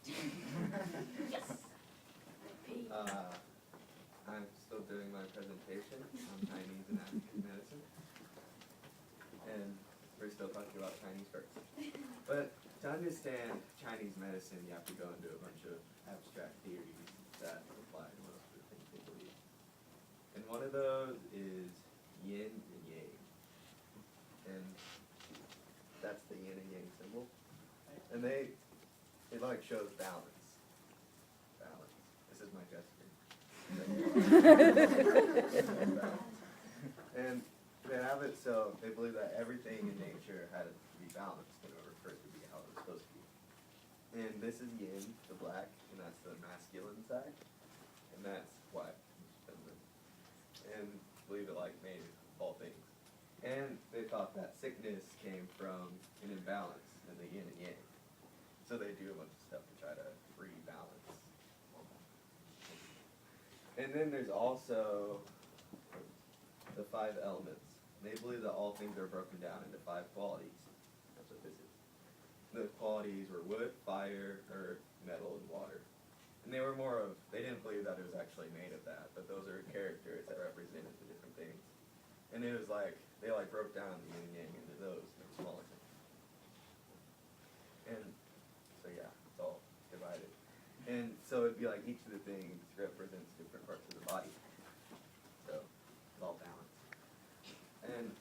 Yes. I'm still doing my presentation on Chinese and African medicine. And we're still talking about Chinese first. But to understand Chinese medicine, you have to go into a bunch of abstract theories that apply to most of the things they believe. And one of those is yin and yang. And that's the yin and yang symbol. And it like shows balance. Balance. This is my gesture. And they have it so they believe that everything in nature had to be balanced in order for it to be how it was supposed to be. And this is yin, the black, and that's the masculine side, and that's white, feminine. And believe it like made all things. And they thought that sickness came from an imbalance in the yin and yang. So they do a bunch of stuff to try to rebalance. And then there's also the 5 elements. They believe that all things are broken down into 5 qualities. That's what this is. The qualities were wood, fire, earth, metal, and water. And they were more of, they didn't believe that it was actually made of that, but those are characters that represented the different things. And it was like, they like broke down the yin and yang into those smaller things. And so yeah, it's all divided. And so it'd be like each of the things represents different parts of the body. So it's all balanced. And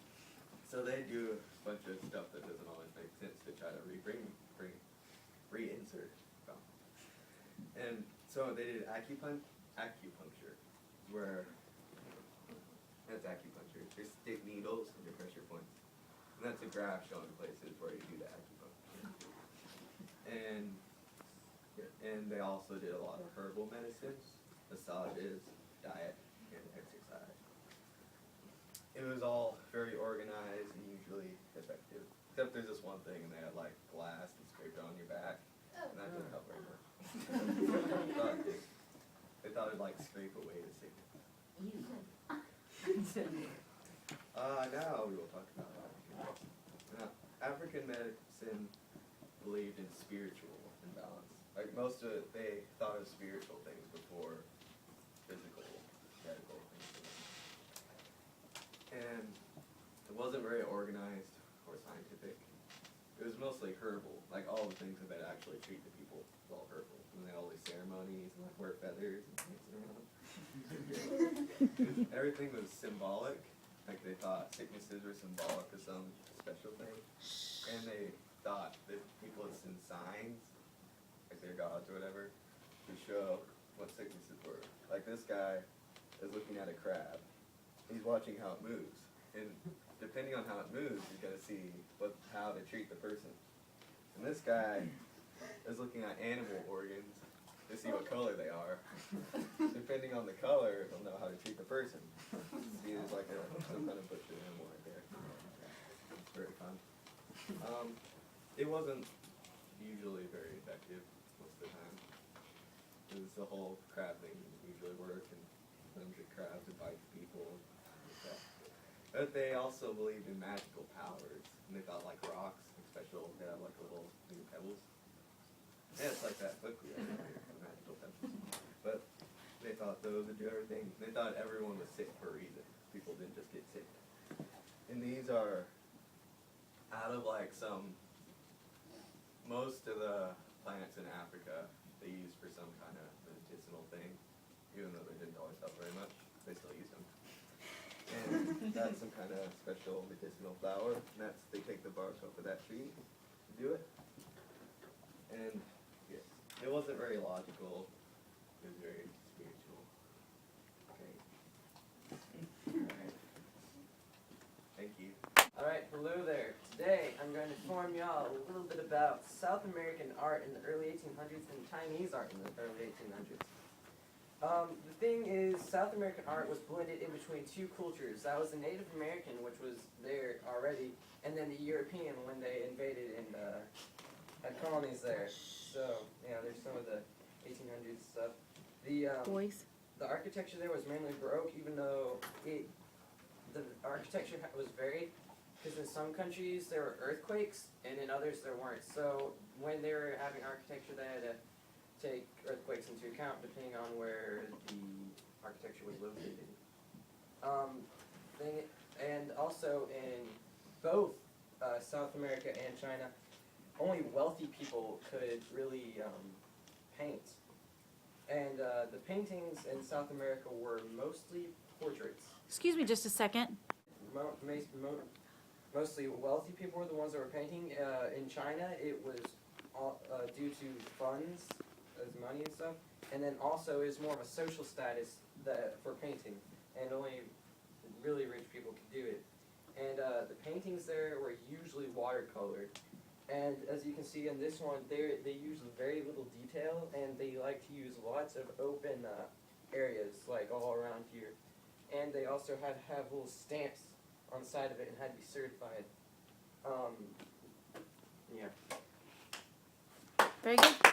so they do a bunch of stuff that doesn't always make sense to try to reinsert balance. And so they did acupuncture, where that's acupuncture. They stick needles into pressure points. And that's a graph showing places where you do the acupuncture. And they also did a lot of herbal medicines, massages, diet, and exercise. It was all very organized and usually effective. Except there's this one thing, and they had like glass and scraped it on your back, and that didn't help very much. They thought it'd like scrape away the sickness. Now we will talk about African medicine. Now, African medicine believed in spiritual imbalance. Like most of it, they thought of spiritual things before physical, medical things. And it wasn't very organized or scientific. It was mostly herbal. Like all the things that they'd actually treat the people was all herbal. And they had all these ceremonies and like wear feathers and things around. Everything was symbolic. Like they thought sicknesses were symbolic of some special thing. And they thought that people would send signs, like their gods or whatever, to show what sicknesses were. Like this guy is looking at a crab. He's watching how it moves. And depending on how it moves, he's going to see how to treat the person. And this guy is looking at animal organs to see what color they are. Depending on the color, he'll know how to treat the person. See, there's like some kind of butcher animal right there. It's very fun. It wasn't usually very effective most of the time. It was the whole crab thing didn't usually work, and some good crabs would bite people and stuff. But they also believed in magical powers, and they thought like rocks, like special, they have like little pebbles. Yeah, it's like that book we have here, magical pebbles. But they thought those would do everything. They thought everyone was sick for a reason. People didn't just get sick. And these are out of like most of the plants in Africa, they used for some kind of medicinal thing. Even though they didn't always help very much, they still use them. And that's some kind of special medicinal flower. And they take the bark off of that tree to do it. And yes, it wasn't very logical. It was very spiritual. Okay. Alright. Thank you. Alright, hello there. Today I'm going to inform y'all a little bit about South American art in the early 1800s and Chinese art in the early 1800s. The thing is, South American art was blended in between 2 cultures. That was the Native American, which was there already, and then the European when they invaded and had colonies there. So, yeah, there's some of the 1800s stuff. The architecture there was mainly Baroque, even though the architecture was varied. Because in some countries there were earthquakes, and in others there weren't. So when they were having architecture, they had to take earthquakes into account depending on where the architecture was located. And also in both South America and China, only wealthy people could really paint. And the paintings in South America were mostly portraits. Excuse me just a second. Mostly wealthy people were the ones that were painting. In China, it was due to funds, as money and stuff, and then also it was more of a social status for painting, and only really rich people could do it. And the paintings there were usually watercolored. And as you can see in this one, they use very little detail, and they like to use lots of open areas, like all around here. And they also had to have little stamps on the side of it and had to be certified. Yeah. Very good.